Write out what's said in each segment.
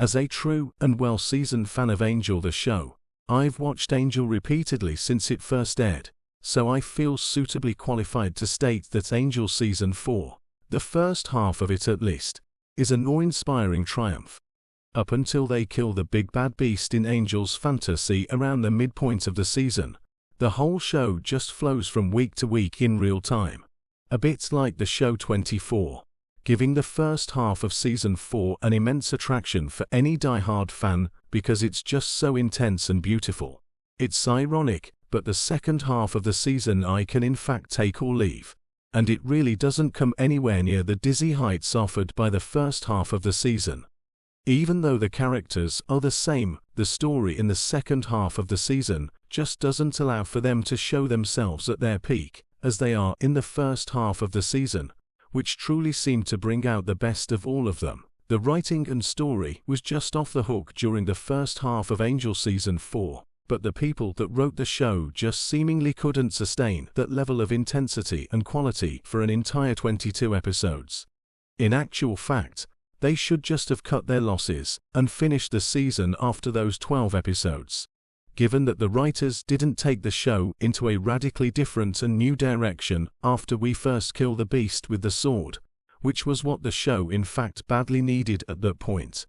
As a true and well-seasoned fan of Angel the show, I've watched Angel repeatedly since it first aired, so I feel suitably qualified to state that Angel Season 4, the first half of it at least, is an awe-inspiring triumph. Up until they kill the big bad beast in Angel's fantasy around the midpoint of the season, the whole show just flows from week to week in real time, a bit like the show 24, giving the first half of Season 4 an immense attraction for any die-hard fan because it's just so intense and beautiful. It's ironic, but the second half of the season I can in fact take or leave, and it really doesn't come anywhere near the dizzy heights offered by the first half of the season. Even though the characters are the same, the story in the second half of the season just doesn't allow for them to show themselves at their peak, as they are in the first half of the season, which truly seemed to bring out the best of all of them. The writing and story was just off the hook during the first half of Angel Season 4, but the people that wrote the show just seemingly couldn't sustain that level of intensity and quality for an entire 22 episodes. In actual fact, they should just have cut their losses and finished the season after those 12 episodes. Given that the writers didn't take the show into a radically different and new direction after we first kill the beast with the sword, which was what the show in fact badly needed at that point.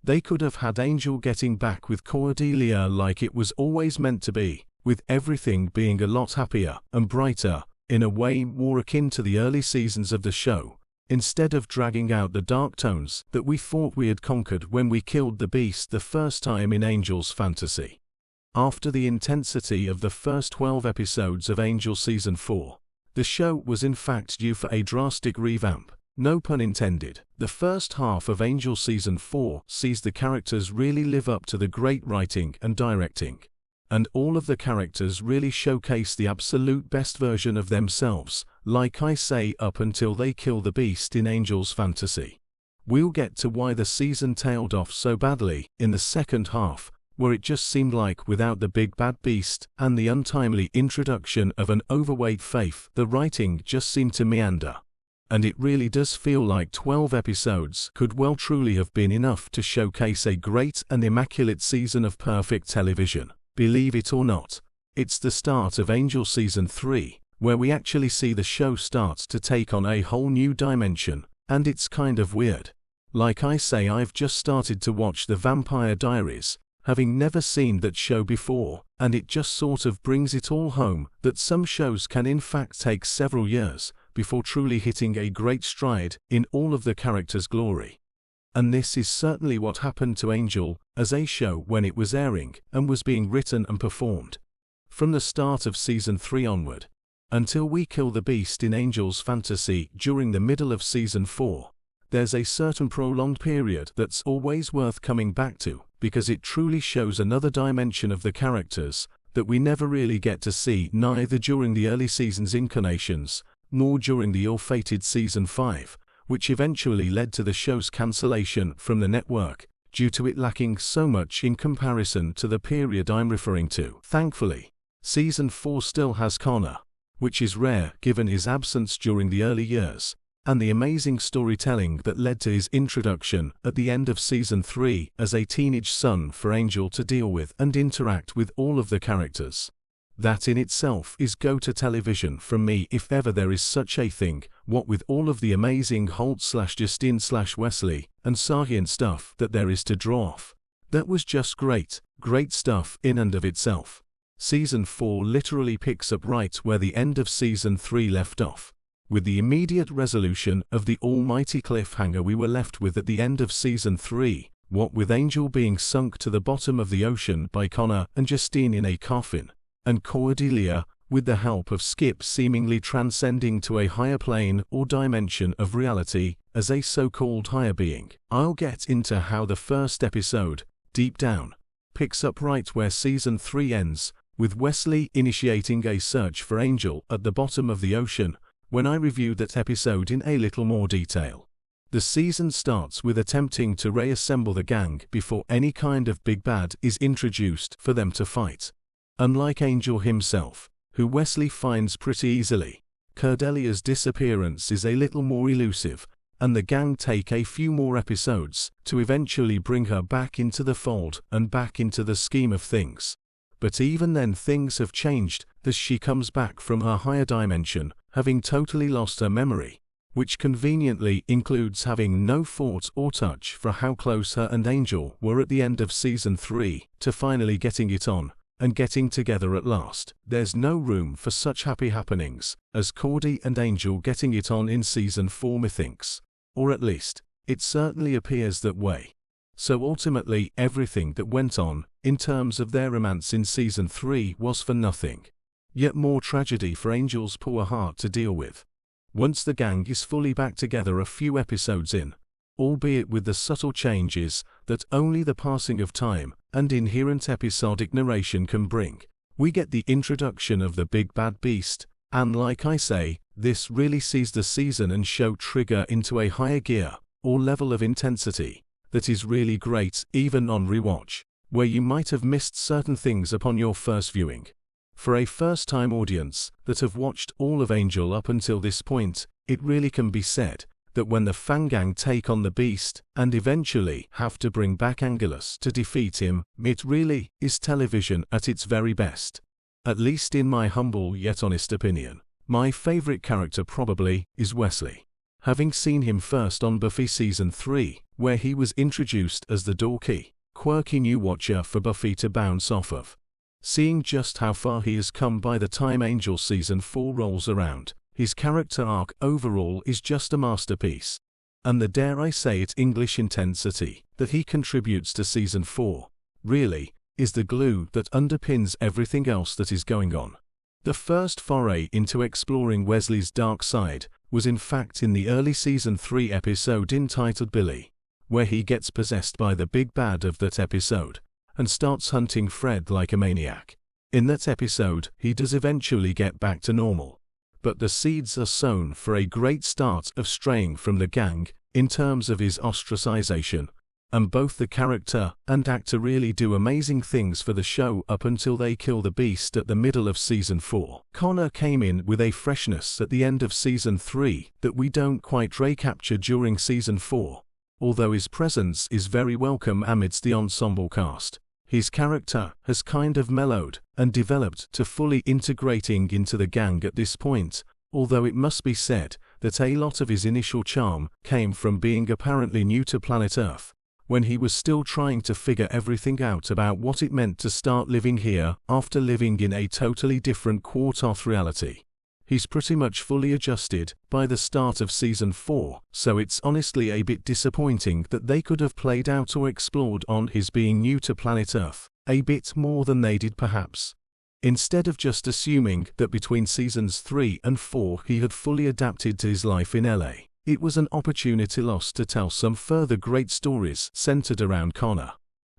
They could have had Angel getting back with Cordelia like it was always meant to be, with everything being a lot happier and brighter, in a way more akin to the early seasons of the show, instead of dragging out the dark tones that we thought we had conquered when we killed the beast the first time in Angel's fantasy. After the intensity of the first 12 episodes of Angel Season 4, the show was in fact due for a drastic revamp, no pun intended. The first half of Angel Season 4 sees the characters really live up to the great writing and directing, and all of the characters really showcase the absolute best version of themselves, like I say, up until they kill the beast in Angel's fantasy. We'll get to why the season tailed off so badly in the second half, where it just seemed like without the big bad beast and the untimely introduction of an overweight Faith, the writing just seemed to meander. And it really does feel like 12 episodes could well truly have been enough to showcase a great and immaculate season of perfect television. Believe it or not, it's the start of Angel Season 3, where we actually see the show start to take on a whole new dimension, and it's kind of weird. Like I say, I've just started to watch The Vampire Diaries, having never seen that show before, and it just sort of brings it all home that some shows can in fact take several years before truly hitting a great stride in all of the characters' glory. And this is certainly what happened to Angel as a show when it was airing and was being written and performed. From the start of Season 3 onward, until we kill the beast in Angel's fantasy during the middle of Season 4, there's a certain prolonged period that's always worth coming back to, because it truly shows another dimension of the characters that we never really get to see neither during the early season's incarnations, nor during the ill-fated Season 5, which eventually led to the show's cancellation from the network, due to it lacking so much in comparison to the period I'm referring to. Thankfully, Season 4 still has Connor, which is rare given his absence during the early years, and the amazing storytelling that led to his introduction at the end of Season 3 as a teenage son for Angel to deal with and interact with all of the characters. That in itself is go-to television from me if ever there is such a thing, what with all of the amazing Holt/Justine/Wesley and Sargent stuff that there is to draw off. That was just great stuff in and of itself. Season 4 literally picks up right where the end of Season 3 left off, with the immediate resolution of the almighty cliffhanger we were left with at the end of Season 3, what with Angel being sunk to the bottom of the ocean by Connor and Justine in a coffin, and Cordelia, with the help of Skip, seemingly transcending to a higher plane or dimension of reality as a so-called higher being. I'll get into how the first episode, Deep Down, picks up right where Season 3 ends, with Wesley initiating a search for Angel at the bottom of the ocean, when I review that episode in a little more detail. The season starts with attempting to reassemble the gang before any kind of big bad is introduced for them to fight. Unlike Angel himself, who Wesley finds pretty easily, Cordelia's disappearance is a little more elusive, and the gang take a few more episodes to eventually bring her back into the fold and back into the scheme of things. But even then things have changed as she comes back from her higher dimension, having totally lost her memory, which conveniently includes having no thought or touch for how close her and Angel were at the end of Season 3 to finally getting it on and getting together at last. There's no room for such happy happenings as Cordy and Angel getting it on in Season 4, methinks. Or at least, it certainly appears that way. So ultimately everything that went on, in terms of their romance in Season 3, was for nothing. Yet more tragedy for Angel's poor heart to deal with. Once the gang is fully back together a few episodes in, albeit with the subtle changes that only the passing of time and inherent episodic narration can bring, we get the introduction of the big bad beast, and like I say, this really sees the season and show trigger into a higher gear or level of intensity that is really great even on rewatch, where you might have missed certain things upon your first viewing. For a first-time audience that have watched all of Angel up until this point, it really can be said that when the Fang Gang take on the beast and eventually have to bring back Angelus to defeat him, it really is television at its very best. At least in my humble yet honest opinion. My favorite character probably is Wesley. Having seen him first on Buffy Season 3, where he was introduced as the dorky, quirky new watcher for Buffy to bounce off of. Seeing just how far he has come by the time Angel Season 4 rolls around, his character arc overall is just a masterpiece. And the dare I say it English intensity that he contributes to Season 4, really, is the glue that underpins everything else that is going on. The first foray into exploring Wesley's dark side was in fact in the early Season 3 episode entitled Billy, where he gets possessed by the big bad of that episode and starts hunting Fred like a maniac. In that episode, he does eventually get back to normal, but the seeds are sown for a great start of straying from the gang in terms of his ostracization, and both the character and actor really do amazing things for the show up until they kill the beast at the middle of Season 4. Connor came in with a freshness at the end of Season 3 that we don't quite recapture during Season 4, although his presence is very welcome amidst the ensemble cast. His character has kind of mellowed and developed to fully integrating into the gang at this point, although it must be said that a lot of his initial charm came from being apparently new to planet Earth, when he was still trying to figure everything out about what it meant to start living here after living in a totally different Quartoth reality. He's pretty much fully adjusted by the start of Season 4, so it's honestly a bit disappointing that they could have played out or explored on his being new to planet Earth a bit more than they did perhaps. Instead of just assuming that between Seasons 3 and 4 he had fully adapted to his life in LA, it was an opportunity lost to tell some further great stories centered around Connor.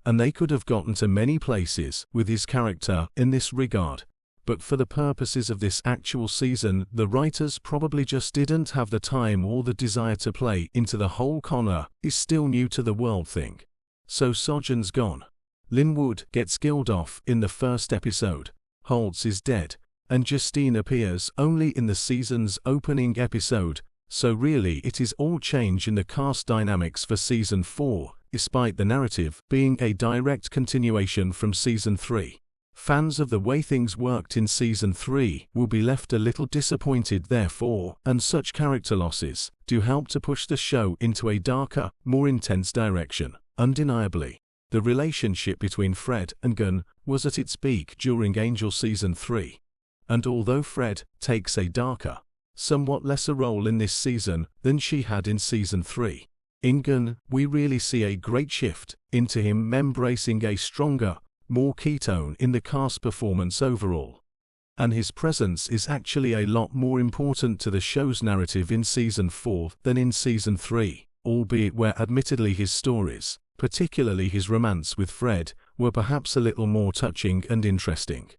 And they could have gotten to many places with his character in this regard. But for the purposes of this actual season, the writers probably just didn't have the time or the desire to play into the whole Connor is still new to the world thing. So Sojourn's gone. Linwood gets killed off in the first episode, Holtz is dead, and Justine appears only in the season's opening episode, so really it is all change in the cast dynamics for Season 4, despite the narrative being a direct continuation from Season 3. Fans of the way things worked in Season 3 will be left a little disappointed therefore, and such character losses do help to push the show into a darker, more intense direction. Undeniably, the relationship between Fred and Gunn was at its peak during Angel Season 3. And although Fred takes a darker, somewhat lesser role in this season than she had in Season 3, in Gunn we really see a great shift into him embracing a stronger, more ketone in the cast performance overall. And his presence is actually a lot more important to the show's narrative in Season 4 than in Season 3, albeit where admittedly his stories, particularly his romance with Fred, were perhaps a little more touching and interesting.